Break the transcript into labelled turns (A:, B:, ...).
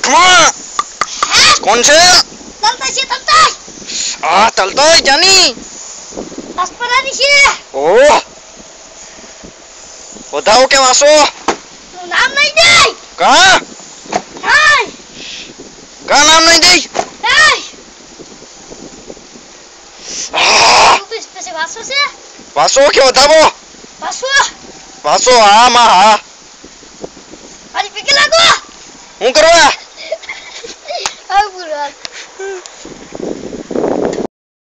A: આંખમાં કોણ છે?
B: તલતા છે તલતા.
A: આ તલતા જાની
B: અસ્પરાની છે.
A: ઓહ બતાવો કે વાસો
B: તું નામ નહીં દે.
A: કા
B: હાય
A: કા નામ નહીં દે?
B: હાય
A: આ
B: તું સ્પેસે વાસો છે.
A: વાસો કે બતાવો
B: વાસો
A: વાસો હા માં હા
B: મારી પીકે લાગો.
A: હું કરવા